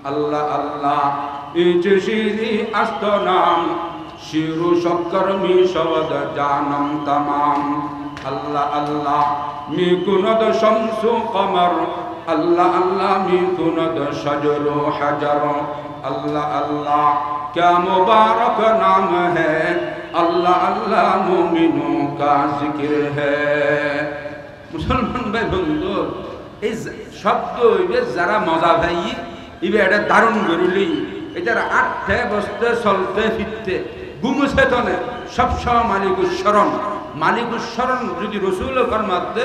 আল্লাহ আল্লাহ ইচশিরি আস্তনাম Shiru শক্কর me শবদ জানম তমাম আল্লাহ আল্লাহ me কুনদ Shamsu কমর আল্লাহ আল্লাহ me কুনদ শজর হজর আল্লাহ আল্লাহ क्या मुबारक नाम है अल्लाह अल्लाह मुमिनों का जिक्र है मुसलमान भाई बंधु এই শব্দ যারা মজা ভাই ইবে এটা দারুণ গরুলি এটার আটতে বসতে চলতে ফিরতে গুমুছে তনে সবসময় মালিকুর শরণ যদি রসুল ফরমাতে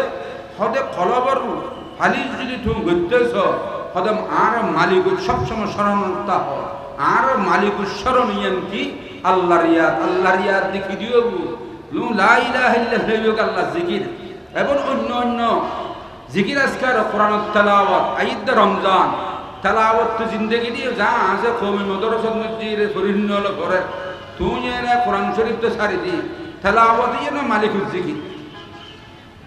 হদে কলবর হালি যদি তুমি গতেছ হদে আর মালিকুর সবসময় স্মরণতা হ আর মালিকুর শরণ ইয়ান কি আল্লাহর ইয়াদ দেখি দিও লা ইলাহা ইল্লাল্লাহ আল্লাহ জিকির এবং অন্য জিকির আজকার কোরআন তেলাওয়াত ঈদ রমজান তেলাওয়াত তো জিন্দেগি দিয়ে যা আছে কওমি মাদ্রাসা মসজিদে ফরিন্ন হলো করে তুই এনে কোরআন শরীফ তো ছাড়ি দি তেলাওয়াত দিয়ে না মালিকুর জিকির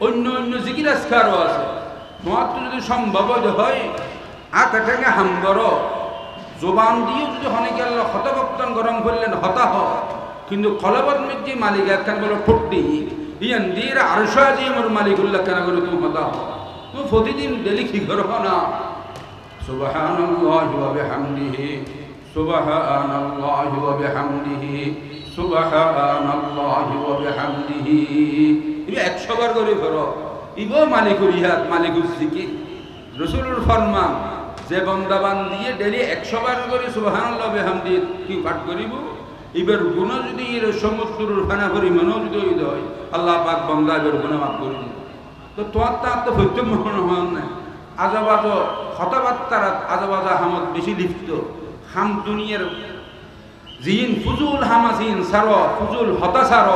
অন্য জিকির আজকারও আছে তোমার তো যদি সম্ভব হয় আকাটাকে হামগর জবান দিয়ে যদি হনে গেল হতভক্তন গরম করলেন হতাহ কিন্তু কলবত মধ্যে মালিক একখান বলো ফুটি ইয়ান দিয়ে আরশ আজিমুর মালিকুল্লাহ কেন করে তুমি হতাহ তুমি প্রতিদিন ডেলি কি করো না সুবহানাল্লাহি ওয়া বিহামদিহি সুবহানাল্লাহি ওয়া বিহামদিহি সুবহানাল্লাহি ওয়া বিহামদিহি ইবে 100 বার করে করো ইবো মালিকুল ইয়াদ মালিকুল জিকির রাসূলুর ফরমান যে বন্দাবান দিয়ে ডেলি 100 বার করে সুবহানাল্লাহ ওয়া বিহামদিহি কি পাঠ করিব ইবের গুনাহ যদি এর সমুদ্রের ফানা পরিমাণও যদি হয় আল্লাহ পাক বান্দাদের গুনাহ মাফ করে দিবেন তো তোমার তো হইতে মনে হয় না আজাবাজ কথাবার্তার আজাবাজ আহমদ বেশি লিপ্ত হাম দুনিয়ার জিন ফুজুল হামাসিন সার ফুজুল হতাশার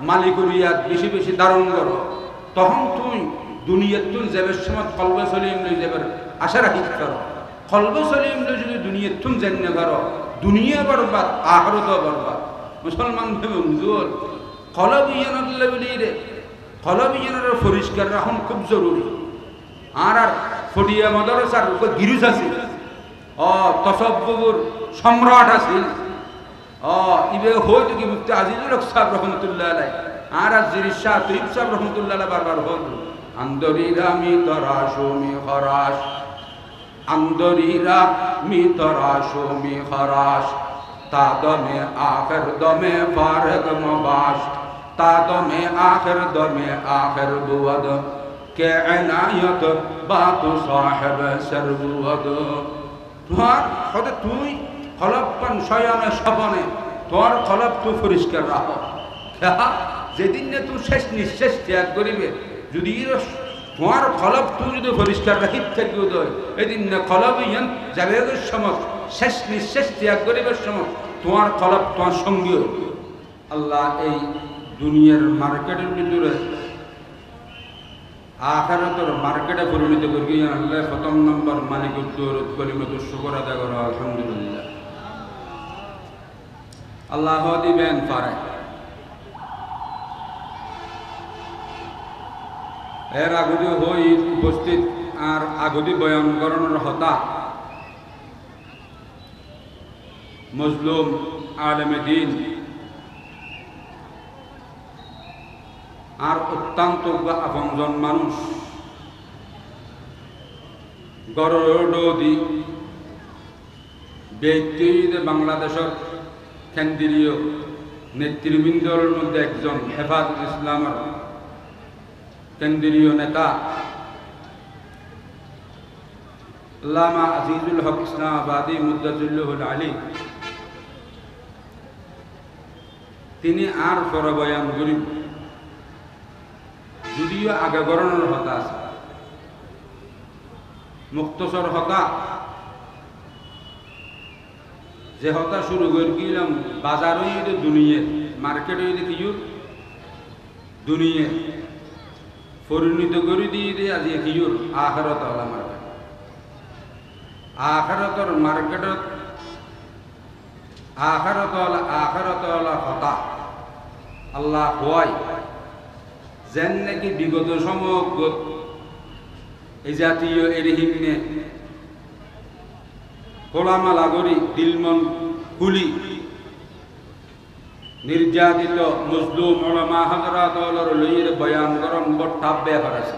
মালিকুল ইয়াদ বেশি দারুণ করো তখন তুই দুনিয়ার তুই যাবে সময় কলবে সলিম লই যাবার আশা রাখি করো কলবে সলিম লই যদি দুনিয়ার তুই জানিয়ে করো দুনিয়া বরবাদ আখিরাত বরবাদ মুসলমান ভেবে হুজুর কলব ইয়ানাল্লাহ বলিরে কলব ইয়ানের পরিষ্কার রাখুন খুব জরুরি আর ফটিয়া মাদ্রাসার গিরুজ আছে তসব্বুর সম্রাট আছে ইবে হয়তো কি মুফতি আজিজুল হক সাহেব রহমতুল্লাহ আলাইহি আর জিরিশ শাহ তৈব সাহেব রহমতুল্লাহ আলাইহি বারবার হতো আন্দরিরা মি তরাশো মি খরাশ আন্দরিরা মি তরাশো মি খরাশ তা দমে আখির দমে ফারগ মবাশ তা দমে আখির বুয়াদ কে ইনায়ত বাতু সাহেব সরবুয়াদ তোমার হতে তুই খলপন শয়নে স্বপনে তোর খলপ তুই পরিষ্কার রাখো যেদিন না তুই শেষ নিঃশেষ ত্যাগ করিবে যদি তোমার খলপ তুই যদি পরিষ্কার রাখি থাকি উদয় এদিন না খলপ ইয়ান যাবেগের সময় শেষ নিঃশেষ ত্যাগ করিবার সময় তোমার খলপ তোমার সঙ্গী আল্লাহ এই দুনিয়ার মার্কেটের ভিতরে আখিরাতের মার্কেটে পরিণত করি আল্লাহ প্রথম নম্বর মালিকুর দৌলত কলিমত শুকর আদায় করো আলহামদুলিল্লাহ আল্লাহ দিবেন পারে এর আগুদি হই উপস্থিত আর আগুদি বয়ান করানোর হতা মজলুম আলেমে দিন আর অত্যন্ত আপনজন মানুষ গরডি ব্যক্তি বাংলাদেশের কেন্দ্রীয় নেতৃবৃন্দর মধ্যে একজন হেফাজত ইসলামের কেন্দ্রীয় নেতা আল্লামা আজিজুল হক ইসলামাবাদী মুদ্দাতুল্লাহুল আলী তিনি আর বয়ান গরিব যদিও আগে গড়ানোর হতা আছে মুক্তসর হতা যে হতা শুরু করে গেলাম বাজার হইতে দুনিয়ে মার্কেট হইতে কি দুনিয়ে পরিণত করে দিয়ে আজ কিউর আখিরাত ওয়ালা মার্কেট আখিরাতর মার্কেটত আখিরাত ওয়ালা হতা আল্লাহ হয় যেন নাকি বিগত সমগ্র এই জাতীয় এরিহিমনে খোলামালা করি দিলমন খুলি নির্যাতিত মুসলুম ওলামা হযরত লইয়ের বয়ান করন বড় ব্যাপার আছে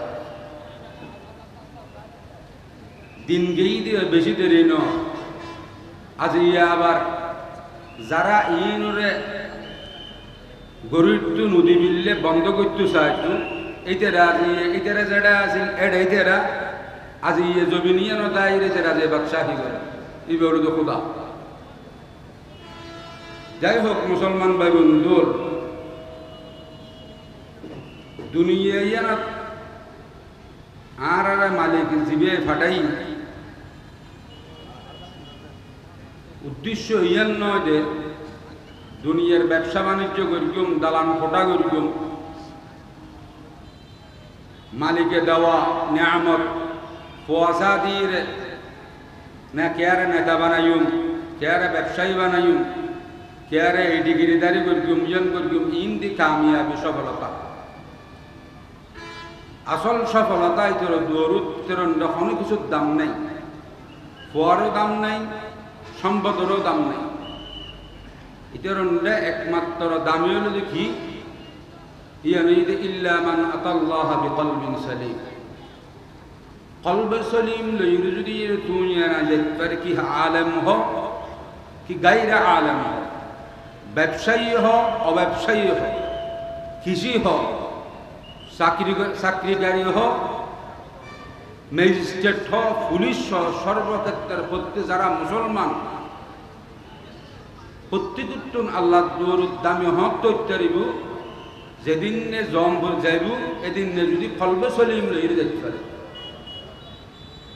দিন গেই দিয়ে বেশি দেরি ন আজ ইয়া আবার যারা ইনুরে গরুটু নদী মিললে বন্ধ করতে চাইতো এইটারা এইটারা যেটা আছিল এইটারা আজ ইয়ে জমি নিয়ে ন দায়রে যেটা যে বাদশাহী করে এই বড় তো খোদা যাই হোক মুসলমান ভাই বন্ধুর দুনিয়া না আর মালিক জিবে ফাটাই উদ্দেশ্য ইয়ান নয় যে দুনিয়ার ব্যবসা বাণিজ্য করিকুম দালান ফোটা করিকুম মালিকে দেওয়া নিয়ামত পয়সা দিয়ে না কেয়ারে নেতা বানাইম কেয়ারে ব্যবসায়ী বানাইম কেয়ারে এই ডিগ্রিদারি করিকুম ইয়ন করিকুম ইন্দি কামিয়াবি সফলতা আসল সফলতা ইতর দৌড়ুত কোনো কিছুর দাম নেই ফোয়ারও দাম নেই সম্পদেরও দাম নেই ইতর একমাত্র দামি হলো দেখি ইল্লা মান আতাল্লাহ বিকলবিন সালিম কলব সলিম লইর যদি তুই না দেখতে কি আলেম হো কি গায়রা আলেম হো ব্যবসায়ী হো অব্যবসায়ী হো কৃষি হো চাকরিকারী হোক ম্যাজিস্ট্রেট হোক পুলিশ হোক সর্বক্ষেত্রের প্রত্যেক যারা মুসলমান প্রত্যেকটুন আল্লাহ দৌড় দামি হক তৈরিব যেদিন নে জম যাইব এদিন নে যদি কলবে সলিম লইরে যেতে পারে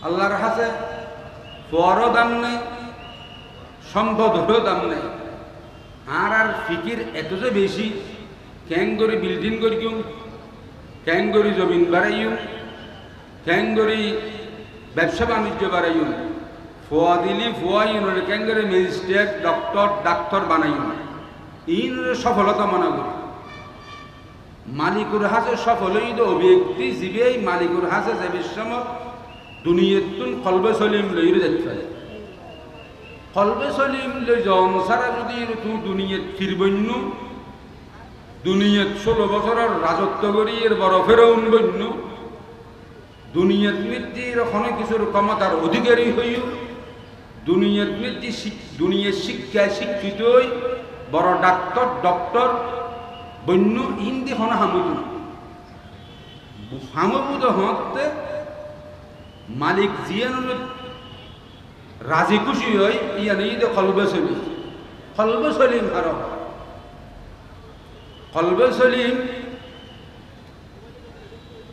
আল্লাহর হাতে ফরও দাম নেই সম্পদেরও দাম নেই আর ফিকির এত যে বেশি ক্যাং করে বিল্ডিং করি কেউ ক্যাং করি জমিন বাড়াইম ক্যাং করি ব্যবসা বাণিজ্য বাড়াইম ফোয়া দিলি ফোয়া ইউনের ক্যাং করে ম্যাজিস্ট্রেট ডাক্তার বানাইম ইউনের সফলতা মনে করি মালিকুর হাসে সফল হইল ব্যক্তি জীবে মালিকুর হাসে যে বিশ্বমত দুনিয়াতুন কলবে সলিম লইরে যেতে পারে কলবে সলিম লই জন সারা যদি তুই দুনিয়াত ফিরবন্য দুনিয়াত 16 বছরের রাজত্ব করি এর বরফের উন্বন্য দুনিয়াত মৃত্যুর অনেক কিছুর ক্ষমতার অধিকারী হইও দুনিয়াত মৃত্যু দুনিয়ার শিক্ষায় শিক্ষিত হই বড় ডক্টর বন্য ইন্দি হন হামবুদ হতে মালিক জিয়ান রাজি খুশি হয় ইয়ান ঈদে কলবে সলিম হার কলবে সলিম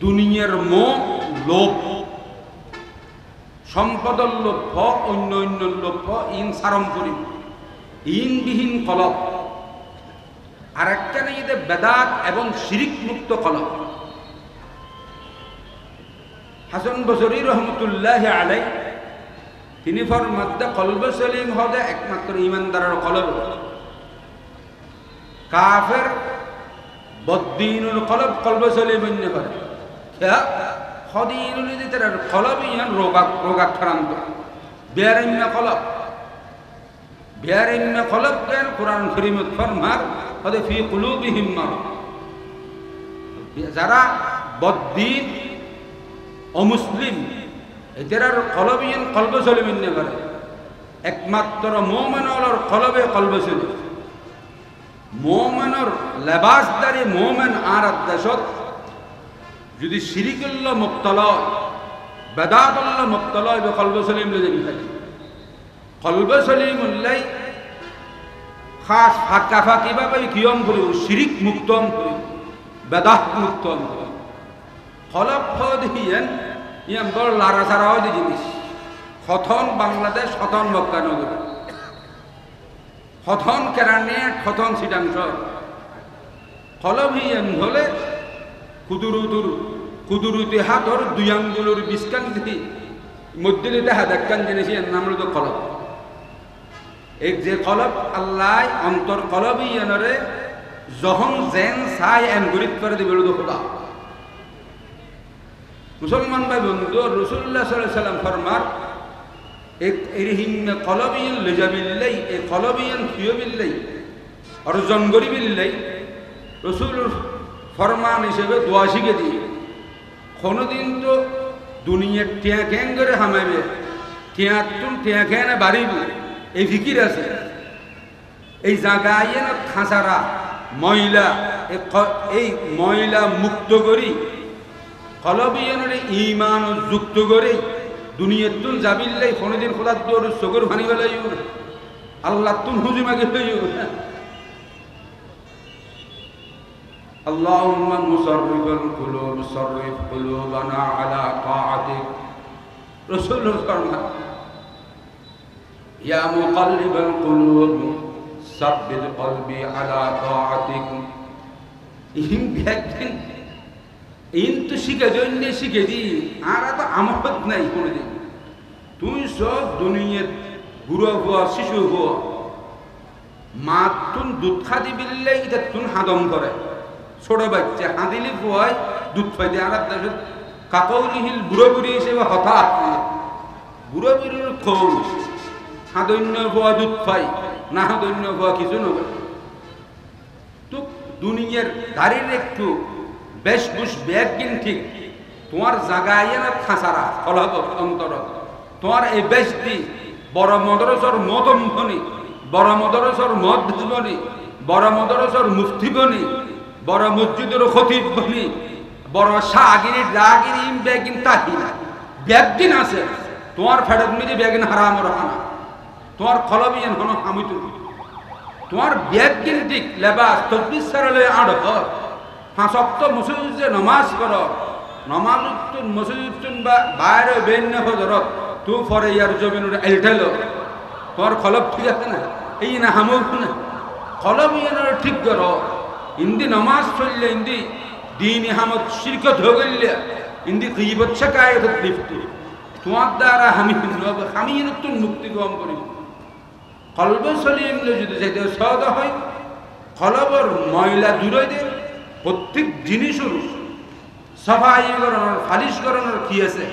দুনিয়ার মোহ লোভ সম্পদের লোভ অন্য লোভ ইন সারম করি ইনবিহীন কলব আর একটা নেই বেদাত এবং শিরিক মুক্ত কলব হাসান বসরি রহমতুল্লাহ আলাই তিনি ফরমাতে কলবে সলিম হদে একমাত্র ইমানদারের কলব কাফের বদ্দিনুল কলব কলবে সলিম অন্য করে হদিনুল দিতের কলব ইয়ান রোগাক্রান্ত বেয়ারিম্য কলব কেন কোরআন শরীফত ফরমার হদে ফি কুলুবিহিম মারদ যারা বদ্দিন অমুসলিম এদের কলবিয়ান কলবে সলিম অন্য করে একমাত্র মুমিনের কলবে কলবে সলিম মুমিনের লেবাসদারি মুমিন আর দেশত যদি শিরিকুল্ল মুক্তলা বেদাতুল্ল মুক্তলা হবে কলবে সলিম লে যাবি থাকে কলবে সলিম উল্লাই খাস ফাঁকা কিভাবে কিয়ম করিব শিরিক মুক্তম করিব বেদাত মুক্তম করিব কলব দিয়েন ইয়াম বড় লারা সারা হয় জিনিস হথন বাংলাদেশ হথন মক্কানগর হথন কেরানিয়াট হথন সিটাংশর কলবিয়ান হলে কুদুরুতে হাতর দুই আঙ্গুলের বিস্কান দিতি মধ্যে দিতে হাত একখান জিনিস এর নাম হলো কলব এক যে কলব আল্লাহ অন্তর কলবিয়ানরে যখন জেন সাই এন গরিত করে দিবে খোদা মুসলমান ভাই বন্ধু রাসূলুল্লাহ সাল্লাল্লাহু আলাইহি সাল্লাম ফরমার এরহিন কলবিয়ন লেজাবিল্লাই এ কলবিয়ন ফিয়বিল্লাই অর্জন করিবিল্লাই রসুলের ফরমান হিসেবে দোয়া শিখে দিই কোনোদিন তো দুনিয়ার টিয়া ক্যাং করে হামাইবে টিয়া খেয়ে বাড়িব এই ফিকির আছে এই জায়গায় না খাঁচারা ময়লা এই ময়লা মুক্ত করি কলবিয়নের ইমান যুক্ত করে দুনিয়ার তুন যাবিল্লাই কোনোদিন খোলার দৌড় চোখের ভানি বেলাইও আল্লাহ তুন হুজুমাকে হইও اللهم مصرف القلوب صرف قلوبنا على طاعتك رسول الله يا مقلب القلوب ثبت قلبي على طاعتك ইন দেখেন ইন তো শিখে জন্য শিখে দি আর তো আমত নাই কোনোদিন তুই সব দুনিয়ার বুড়ো হওয়া শিশু হওয়া মা তুন দুধ খাদি বিললে এটা তুন হাদম করে ছোট বাচ্চা হাঁদিলে পোয়ায় দুধ পাইতে আর কাকৌলিহিল বুড়ো বুড়ি হিসেবে হঠাৎ বুড়ো বুড়ির খৌ হাদন্য পোয়া দুধ পাই না হাদন্য পোয়া কিছু নবে তো দুনিয়ার দাঁড়িয়ে একটু বেশ বুস ব্যাগ কিন ঠিক তোমার জায়গায় না খাঁচারা ফলাব অন্তর তোমার এই বেশ দি বড় মদরসর মদম বনি বড় মদরসর মদ বনি বড় মদরসর মুফতি বনি বড় মসজিদের খতিব বনি বড় শাহগিরি রাগিরি ইম বেগিন তাহিনা ব্যাগদিন আছে তোমার ফেরত মিলি বেগিন হারাম রাখানা তোমার কলবিয়ান হনো আমি তুমি তোমার ব্যাগদিন দিক লেবাস তসবিহ সারালে আড় পাঁচ ওয়াক্ত মসজিদে নামাজ কর নামাজ উত্তর মসজিদ বা বাইরে বেন্য হজরত তু পরে ইয়ার জমিনুর এলটেল তোমার কলব ঠিক আছে না এই না হামুক না কলবিয়ানের ঠিক করো ইন্দি নমাজ চললে ইন্দি দিন হামদ শিরকত হয়ে গেলে ইন্দি গীবত শাকায়ত লিপ্ত তোমার দ্বারা আমি নতুন মুক্তি গ্রহণ করি কলবে সলিম যদি যাইতে সহজ হয় কলবর ময়লা দূরে দে প্রত্যেক জিনিসের সাফাই করানোর ফালিশ করানোর কি আছে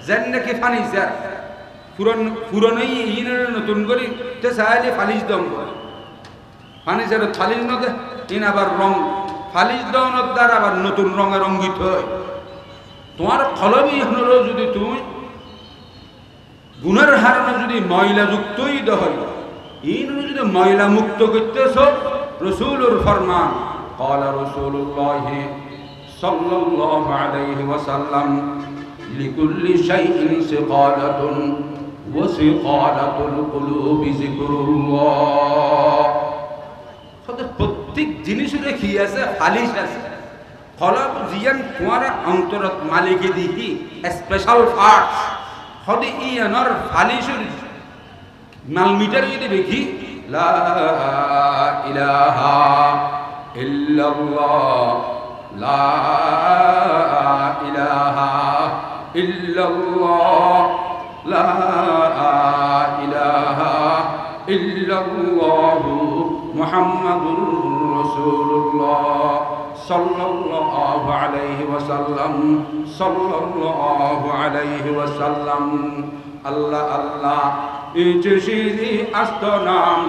যেন নাকি ফার্নিচার পুরনোই ইনের নতুন করি তে চাইলে ফালিশ দম করে ফার্নিচারের ফালিশ নদে ইন আবার রং ফালিশ দেওয়ানোর দ্বারা আবার নতুন রঙে রঙ্গিত হয় তোমার কলবি হলো যদি তুমি গুণের হারণে যদি ময়লা যুক্তই হয় ইন যদি ময়লা মুক্ত করতেছ রসুলের ফরমান قال رسول الله صلى الله عليه وسلم لكل شيء سقالة وسقالة القلوب ذكر الله প্রত্যেক জিনিসের কি আছে ফালিশ আছে কলব জিয়ান তোমার অন্তরত মালিকে দিহি স্পেশাল পার্টস হদি ইয়ানর ফালিশের মাল মিটার যদি দেখি লা ইলাহা ইল্লাল্লাহ লা ইলাহা ইল্লাল্লাহ লা ইলাহা ইল্লাল্লাহু মুহাম্মাদুর রাসূলুল্লাহ সাল্লাল্লাহু আলাইহি ওয়াসাল্লাম সাল্লাল্লাহু আলাইহি ওয়াসাল্লাম আল্লাহ আল্লাহ এই যে শ্রী আস্তনাম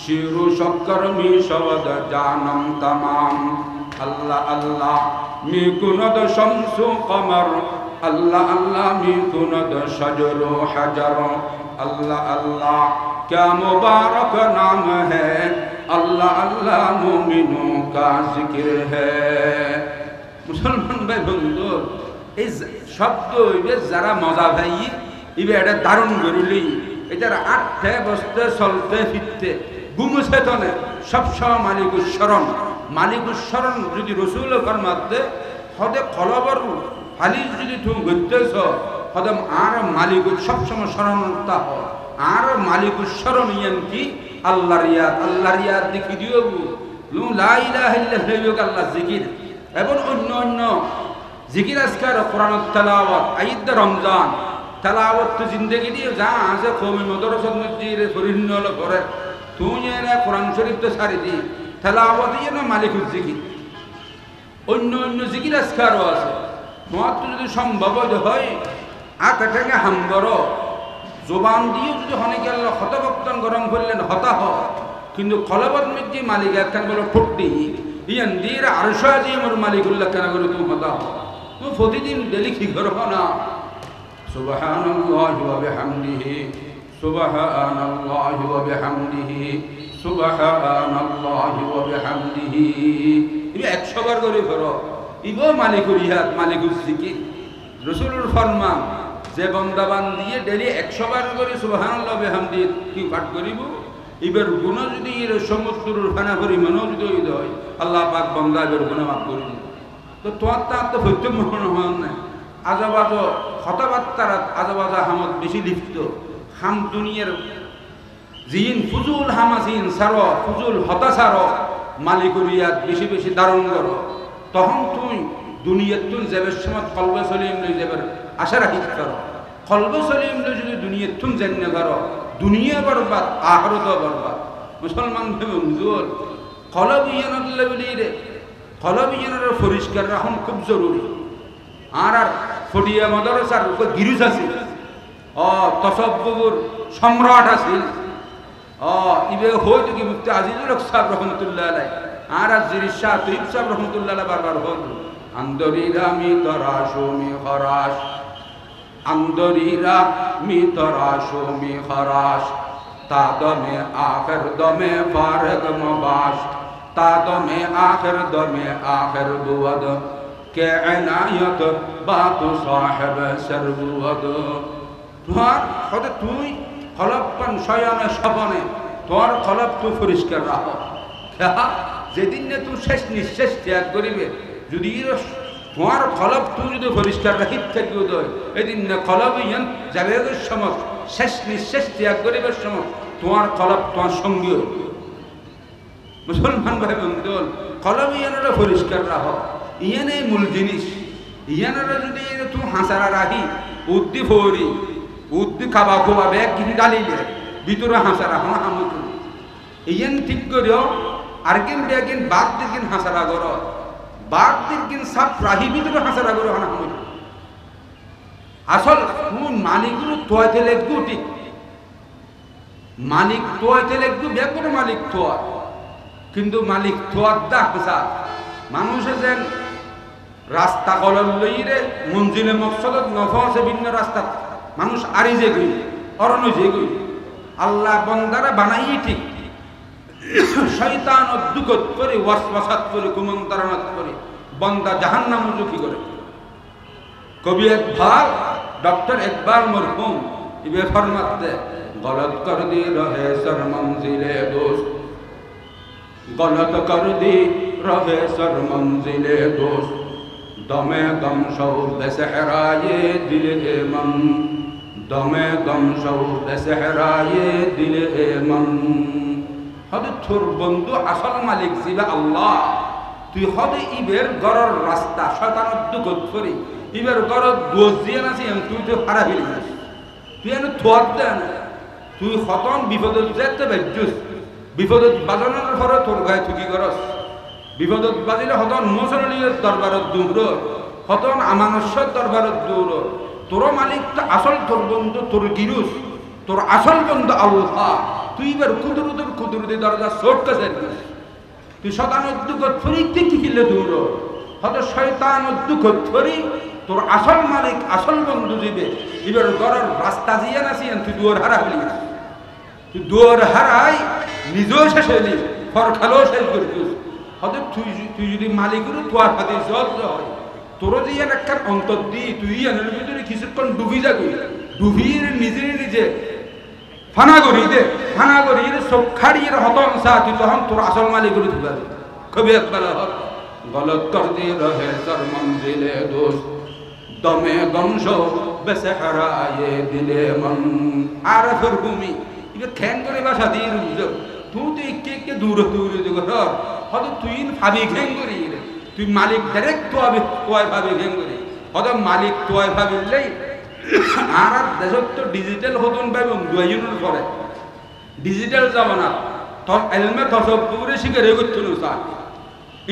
শিরু শক্কর মি শবদ জানম তমাম আল্লাহ আল্লাহ মি কুনদ শামসু কমর আল্লাহ আল্লাহ মি কুনদ শজরু হাজার আল্লাহ আল্লাহ क्या मुबारक नाम है अल्लाह अल्लाह मोमिनों का जिक्र है मुसलमान भाई बंधु এই শব্দ ইবে যারা মজা ভাই ইবে এটা দারুণ গরিলি এটার আটে বসতে চলতে ফিরতে গুমছে তনে সবসময় মালিকুর শরণ যদি রসুল ফরমাতে হদে কলবর ফালিশ যদি তুমি গড়তেছ হদম আর মালিকুর সবসময় স্মরণতা হয় আর মালিকুর শরণ ইয়ান কি আল্লাহর ইয়াদ দেখি দিও লু লা ইলাহা ইল্লাল্লাহ আল্লাহ জিকির এবং অন্য জিকির আজকার কোরআন তেলাওয়াত ঈদ রমজান তেলাওয়াত তো জিন্দেগি দিয়ে যা আছে কওমি মাদ্রাসাত মসজিদে পরিণত করে তুই না কোরআন শরীফ তো ছাড়ি দি তেলাওয়াত ইয়ে না মালিকুর জিকির অন্য জিকির আজকারও আছে তোমার তো যদি সম্ভব হয় আকাটাকে হামগর জবান দিয়েও যদি অনেকে আল্লাহ হতভক্তন গরম করলেন হতাহ, কিন্তু কলবত মধ্যে মালিক একখান বলো ফুটি ইয়ান দিয়ে আরশা আজিমের মালিকুল্লাহ কেন করে তুমি হতাহ, তুমি প্রতিদিন ডেলি কি করো না সুবহানাল্লাহি ওয়া বিহামদিহি সুবহানাল্লাহি ওয়া বিহামদিহি সুবহানাল্লাহি ওয়া বিহামদিহি, তুমি 100 বার করে করো। ইবো মালিকুল ইহাদ মালিকুল জিকির। রাসূলুর ফরমান যে বন্দাবান দিয়ে ডেলি 100 বার করে সুবহানাল্লাহ বিহামদিহি কি পাঠ করিব, এবার গুনাহ যদি এর সমুদ্রের ফানা পরিমাণও যদি হয় আল্লাহ পাক বান্দা এর গুনাহ মাফ করে দিবেন। তো তোমার তো হইতে মনে হয় না আজাবাজ কথাবার্তার আজাবাজা হামদ বেশি লিপ্ত হাম দুনিয়ার জিন ফুজুল হামাসিন সার ফুজুল হতাশার মালিকুরিয়াত বেশি বেশি দারুণ করো, তখন তুমি দুনিয়ার তুন যাবের সময় কলবে সলিম লই যাবার আশা রাখি করো। কলবে সলিম লই যদি দুনিয়ার তুন জানিয়ে করো দুনিয়া বরবাদ আখিরাত বরবাদ। মুসলমান ভাই বন্ধুর কলব ইয়ানাল্লাহ বলিরে কলব ইয়ানার পরিষ্কার রাখুন খুব জরুরি। আর ফটিয়া মাদ্রাসার গিরুজ আছে তসব্বুর সম্রাট আছে ইবে হয়তো কি মুফতি আজিজুল হক সাহেব রহমতুল্লাহ আলাই আর জিরিস শাহ তৈব সাহেব রহমতুল্লাহ আলাই বারবার হল আন্দরিরা মি তরাশো মি খরাস আন্দরিরা মি তরাশো মি খরাস তা দমে আখের দমে ফারগ মবাস তা দমে আখের বুয়াদ কে এনায়ত বাতু সাহেব সরবুয়াদ। তোমার হতে তুই খলপন শয়নে স্বপনে তোর খলপ তুই পরিষ্কার রাখো। যেদিন না তুই শেষ নিঃশেষ ত্যাগ করিবে যদি তোমার খলপ তুই যদি পরিষ্কার রাখি থাকি উদয় এদিন না খলপ ইয়ান যাবে সময় শেষ নিঃশেষ ত্যাগ করিবার সময় তোমার খলপ তোমার সঙ্গী। মুসলমান ভাই বন্ধুল খলপ ইয়ানরা পরিষ্কার রাখো, ইয়ানে মূল জিনিস। ইয়ানরা যদি তুই হাসারা রাখি উদ্দি ফৌরি উদ্দি খাবা খোবা ব্যাগ কিনে ডালিলে ভিতরে হাসারা হা হামুক ইয়ান ঠিক করিও আর কিন বাদ দিন হাসারা কর বাদ দিন সাপ রাহি ভিতরে হাসারা করো হা হামুক। আসল তুই মালিকগুলো তোয়াইতে লেখবো ঠিক মালিক তোয়াইতে লেখবো ব্যাগ মালিক তোয়া, কিন্তু মালিক তোয়ার দা হাসা মানুষে যেন রাস্তা কলম লইরে মঞ্জিলে মকসদত নফসে ভিন্ন রাস্তা মানুষ আরি যে গই অরণ্য যে গই আল্লাহ বন্দারা বানাই ঠিক শয়তান দুঃখত করে ওয়াসওয়াসাত করে কুমন্তারণাত করে বন্দা জাহান্নামমুখী করে। কবি একবার ডক্টর একবার মরহুম ইবে ফরমাতে গলত কর দি রহে সর মঞ্জিলে দোস্ত গলত কর দি রহে সর মঞ্জিলে দোস্ত দমে গম সৌ বেসহরায়ে দিলে মন দমে গম সৌ বেসহরায়ে দিলে মন। হদে তোর বন্ধু আসল মালিক জিবা আল্লাহ তুই হদে ইবের গরর রাস্তা শয়তানের দুঃখত করি ইবের গরর দোষ দিয়ে নাছি তুই তো হারা ফেলি তুই এনে থোয়ার দেন তুই হতন বিপদত যেতে বেজুস বিপদত বাজানোর পরে তোর গায়ে থুকি করস বিপদত বাজিলে হতন মোসলিলের দরবারত দূর হতন আমানস্যর দরবারত দূর। তোর মালিক তো আসল তোর বন্ধু তোর গিরুস তোর আসল বন্ধু আল্লাহ তুই এবার কুদরতি দরজা ছোট কাছে তুই শতানের দুঃখত ফরি কি কিলে দূর হত শয়তানের দুঃখত ফরি তোর আসল মালিক আসল বন্ধু দিবে এবার গড়ের রাস্তা দিয়ে নাসিয়েন তুই দুয়ার হারা হলি তুই দুয়ার হারাই নিজেও শেষ হলি ফরখালেও শেষ করছিস। হতে তুই যদি মালিকের তোয়ার হাতে জল হয় তোর যে একটা অন্তর দি তুই এনের ভিতরে কিছুক্ষণ ডুবি যাবি ডুবিয়ে নিজে ফানা করি দে ফানা করি সব খাড়িয়ে হতংসা তুই তখন তোর আসল মালিকের ধুবা কবি একবার গলত কর দি রহে সর মঞ্জিলে দোস্ত দমে গমস বেসে হারায়ে দিলে মন। আর ফের ভূমি এটা খ্যান করে বাসা দিয়ে তুই তো কে দূরে ঘর হয়তো তুই ভাবি ঘেং করি তুই মালিক ডাইরেক্ট তোয়াই ভাবি ঘেং করি হয়তো মালিক তোয়াই ভাবিলেই আর দেশত তো ডিজিটাল হতুন পাইব দুইজনের পরে ডিজিটাল জামানা তোর এলমে তসব্বুরে শিখে রে করছিল স্যার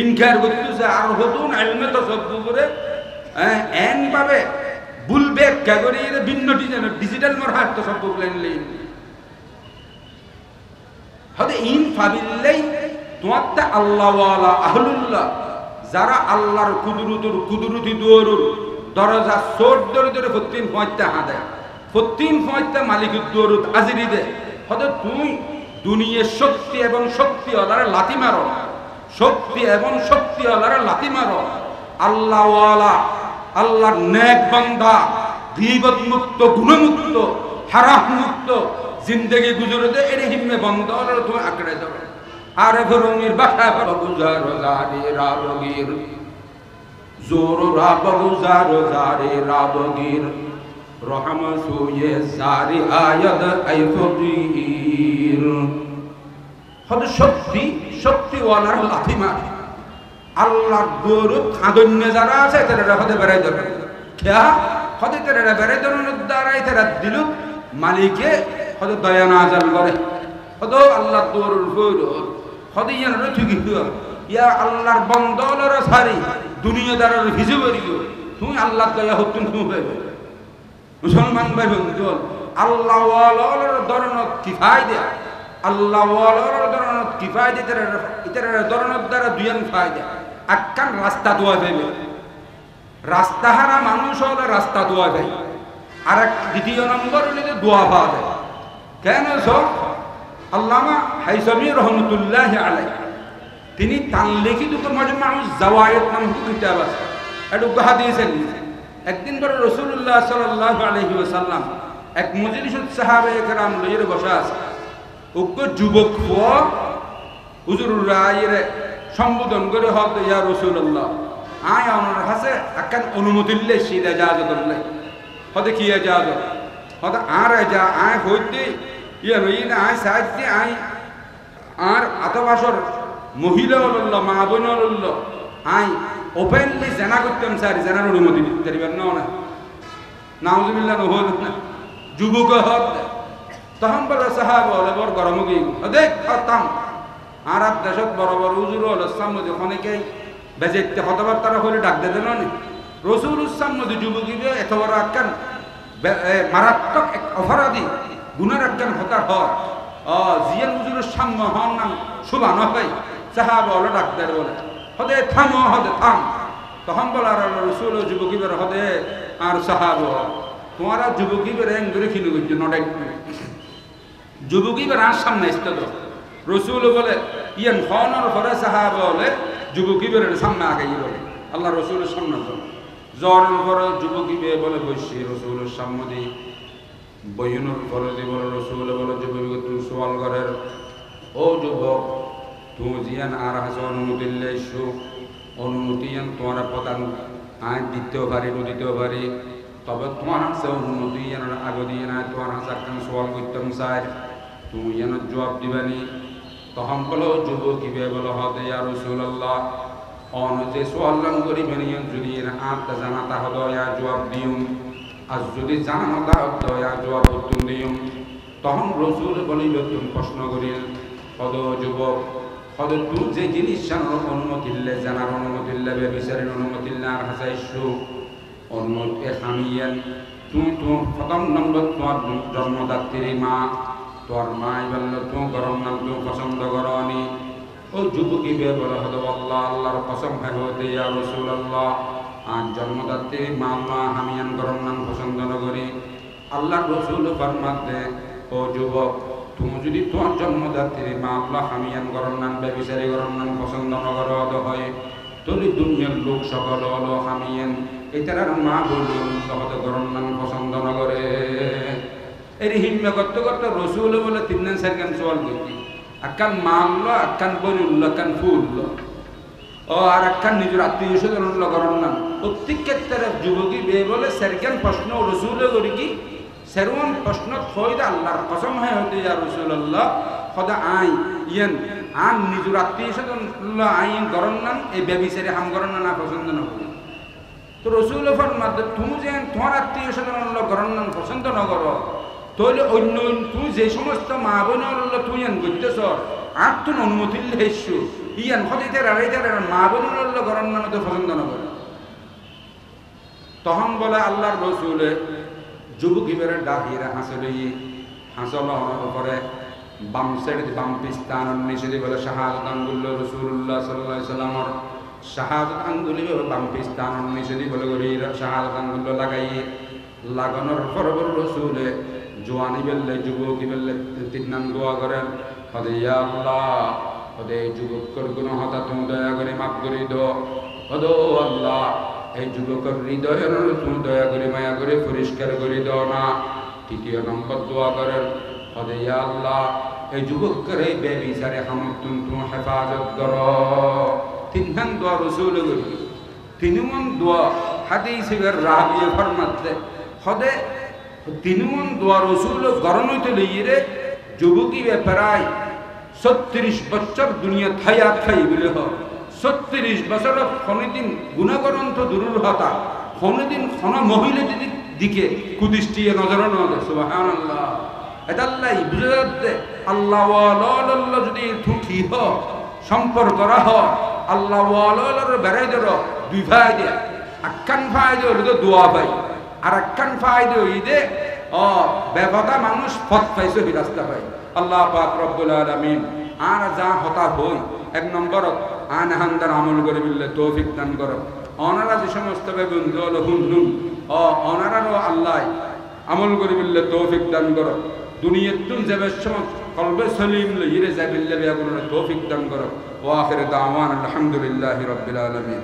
ইনকার করতেছে আর হতুন এলমে তসব্বুরে এন পাবে বুলবে ক্যাগরি ভিন্ন ডিজিটাল মরহাত তো সব বুকলেন লেন হদে ইন ফাবিল্লাই তোমারটা আল্লাহ ওয়ালা আহলুল্লাহ যারা আল্লাহর কুদরতি দুয়ারুর দরজা সোট ধরে ধরে ফতিন পয়তা হাদায় ফতিন পয়তা মালিকের দুয়ারুত আজিরি দে হদে তুই দুনিয়ার শক্তি এবং শক্তি ওলারে লাথি মারো শক্তি এবং শক্তি ওলারে লাথি মারো আল্লাহ ওয়ালা আল্লাহর নেক বান্দা গীবত মুক্ত গুণমুক্ত হারাম মুক্ত জিন্দেগি গুজরে দে এর হিম্মে বন্ধ হলে তুমি আঁকড়ে যাবে আর ঘরুমির বাসা গুজার জারি রাবগির জোর রাবগুজার জারি রাবগির রহম সুয়ে জারি আয়াত আই ফকির হদ শক্তি শক্তিওয়ালার লাথি মার আল্লাহর দরুদ খাদন্য যারা আছে তারা হদে বেড়াই দেবে খেয়া হদে তারা বেড়াই দেওয়ার দ্বারাই তারা দিল মালিকে হদে দয়া নাজাল করে হদ আল্লাহর দরুদ ফরুদ হদে ইয়ান রথি ইয়া আল্লাহর বন্দলর সারি দুনিয়াদারের হিজবরিও তুমি আল্লাহর দয়া হতুন তুমি পাইবে মুসলমান ভাই বন্ধু আল্লাহ ওয়ালার দরনত কিফায় দে আল্লাহ ওয়ালার দরনত কিফায় দে তারা দরনত দ্বারা দুইয়ান ফায়দা আক্কান রাস্তা দোয়া যাবে রাস্তা হারা মানুষ হলে রাস্তা দোয়া যায় আর এক দ্বিতীয় নম্বর হলে দোয়া পাওয়া যায় কেন সব আল্লামা হাইসামি রহমতুল্লাহ আলাইহি তিনি তান লিখিত মাজমাউজ জাওয়ায়েদ নামক কিতাব আছে একটু গাহা দিয়েছেন একদিন পরে রাসূলুল্লাহ সাল্লাল্লাহু আলাইহি ওয়াসাল্লাম এক মজলিসত সাহাবায়ে কেরাম লইরে বসা আছে উগ্র যুবক হুজুর রায়ের সম্বোধন করে হত ইয়া রাসূলুল্লাহ আয় আমার কাছে আকান অনুমতি লে সিধা ইজাজত লাই হতে কি ইজাজত হতে আর যা আয় হইতে ইয়া রইনা আয় সাইতে আয় আর আতবাসর মহিলা হল মা বোন হল আয় ওপেনলি জানা করতাম স্যার জানার অনুমতি দিতে পারবেন না নাউজুবিল্লাহ নহল না যুবক হত তখন বলে সাহাবা বলে বড় গরম গিয়ে দেখ হতাম আর দেশত বড় বড় হুজুর হল সামনে অনেকেই বেজেতে কথাবার্তা হলে ডাক দিতে না রসুল সামনে যুবকী এত বড় আকান মারাত্মক এক অপরাধী গুনার আকান হতার হয় জিয়ান হুজুরের সামনে হন নাম শুভা নয় সাহাবা হলো ডাক দেয় বলে হদে থাম হদে থাম তখন বলার রসুল যুবকী বের হদে আর সাহাব তোমারা যুবকী বের এং ধরে কিনে করছো নটাই যুবকী বের আর সামনে আসতে তো রসুল বলে ইয়ান হনর পরে সাহাব বলে যুবকী বের সামনে আগে বলে আল্লাহ রসুলের সামনে বলে জ্বর পরে যুবকী বে বলে বসি রসুলের সামনে দিই বইনুর পরে দি বলে রসুল বলে যুবকী তুই সোয়াল করের ও যুবক তুই জিয়ান আর হাসে অনুমতি লেসু অনুমতি তোমার প্রদান আয় দিতেও পারি দিতেও পারি তবে তোমার হাসে অনুমতি আগে দিয়ে না তোমার হাসে একখান সোয়াল করতাম চাই তুমি যেন জবাব দিবানি তখন বলো যুবকী বে বলো হতে ইয়া রাসূলুল্লাহ অনুজে সোয়াল্লাম করিবেন যদি আত্মা জানাতা হদ ইয়া জবাব দিউম আর যদি জানা তা হদ ইয়া জবাব উত্তম দিউম তখন রসুল বলিল তুমি প্রশ্ন করিল হদ যুবক হদ তুই যে জিনিস জানার অনুমতি জানার অনুমতি বিচারের অনুমতি আর হাসাইছু অনুমতি খামিয়েন তুমি তো প্রথম নম্বর তোমার জন্মদাত্রী মা তোর মাই বলল তুমি গরম নাম তুমি পছন্দ করনি ও যুবকী বে বলে হদ আল্লাহ আল্লাহর কসম খাই হতে ইয়া রাসূলুল্লাহ আর জন্মদাত্রী মা মা হামিয়ান গরম নাম পছন্দ ন করি আল্লাহর রসুল ফরমাতে ও যুবক তুমি যদি তোমার জন্মদাত্রী মা আল্লাহ হামিয়ান গরম নাম ব্যবিচারী গরম নাম পছন্দ ন কর হয় তাহলে দুনিয়ার লোক সকল হলো হামিয়ান এটার মা বলুন হতে গরম নাম পছন্দ ন করে এর হিম্মে করতে করতে রসুল বলে তিন দিন সেরকান সোয়াল করছি আকান মানলো আকান বলুল্ল আকান ফুল ও আর আকান নিজের আত্মীয় স্বজন গরম নাম প্রত্যেক ক্ষেত্রে যুবকী বে বলে সেরকান প্রশ্ন রসুল করি কি সেরকম প্রশ্ন থইদা আল্লাহর কসম হয় হতে ইয়া রাসূলুল্লাহ খোদা আই ইয়ান আন নিজের আত্মীয় স্বজন আই গরম নাম এই ব্যবিচারে হাম গরম না পছন্দ না করি তো রসুল ফরমাতে তুমি যে তোমার আত্মীয় স্বজন গরম নাম পছন্দ না করো তাহলে অন্য তুই যে সমস্ত মা বোনের তুই ইয়ান করতেছ আর তুই অনুমতি হেসু ইয়ান হতে মা বোনের গরম নাম তো পছন্দ না করে তখন বলে আল্লাহর রসুলে যুবক ইবের ডাকিয়ে হাসলে হাসল করে বাম সাইড বাম পিস্তান নিচে দিয়ে বলে শাহাদাত আঙ্গুল রাসূলুল্লাহ সাল্লাল্লাহু আলাইহি সাল্লামর শাহাদাত আঙ্গুলি বাম পিস্তান নিচে দিয়ে বলে গরি শাহাদাত আঙ্গুল লাগাইয়ে লাগানোর পর রসুলে জওয়ানি বেললে যুবক বেললে তিন নাম দোয়া করেন হদে ইয়া আল্লাহ হদে যুবকর গুনাহ হতা তুমি দয়া করে মাফ করে দাও হদো আল্লাহ এই যুবকের হৃদয়ের তুমি দয়া করে মায়া করে পরিষ্কার করে দাও না তৃতীয় নম্বর দোয়া করেন হদে ইয়া আল্লাহ এই যুবকের এই বেবিচারে হামতুন তুমি হেফাজত করো তিন নাম দোয়া রসুল করি তিনমন দোয়া হাদিসের রাবিয়ে ফরমাতে হদে তিনমন দোয়া রসুল গরম হইতে লইয়ে যুবকী প্রায় 36 বছর দুনিয়া থাইয়া খাই বলে হয় 36 বছর কোনদিন গুণাগ্রন্থ দূরের হতা কোনদিন কোন মহিলাদের দিকে কুদৃষ্টিয়ে নজর নজর সুবহানাল্লাহ এটাল্লাই বুঝে যাচ্ছে আল্লাহ ওয়ালা যদি ঠুকি হ সম্পর্ক রাহ আল্লাহ ওয়ালার বেড়াই ধর দুই ভাই দে আক্কান ভাই দে হলো দোয়া ভাই আর আক্কান ভাই দে ওই দে বেপতা মানুষ পথ পাইছে রাস্তা পাই আল্লাহ পাক রব্বুল আলামিন আর যা হতা হই এক নম্বর আন হান্দার আমল করে বিল্লে তৌফিক দান করো অনারা যে সমস্ত বন্ধু হলো হুন অনারারও আল্লাহ আমল করে বিল্লে তৌফিক দান করো দুনিয়াতুন যাবে সময় কলবে সলিম লইরে যাবিল্লে বিয়া তৌফিক দান করো ওয়া আখির দাওয়ান আলহামদুলিল্লাহি রাব্বিল আলামিন।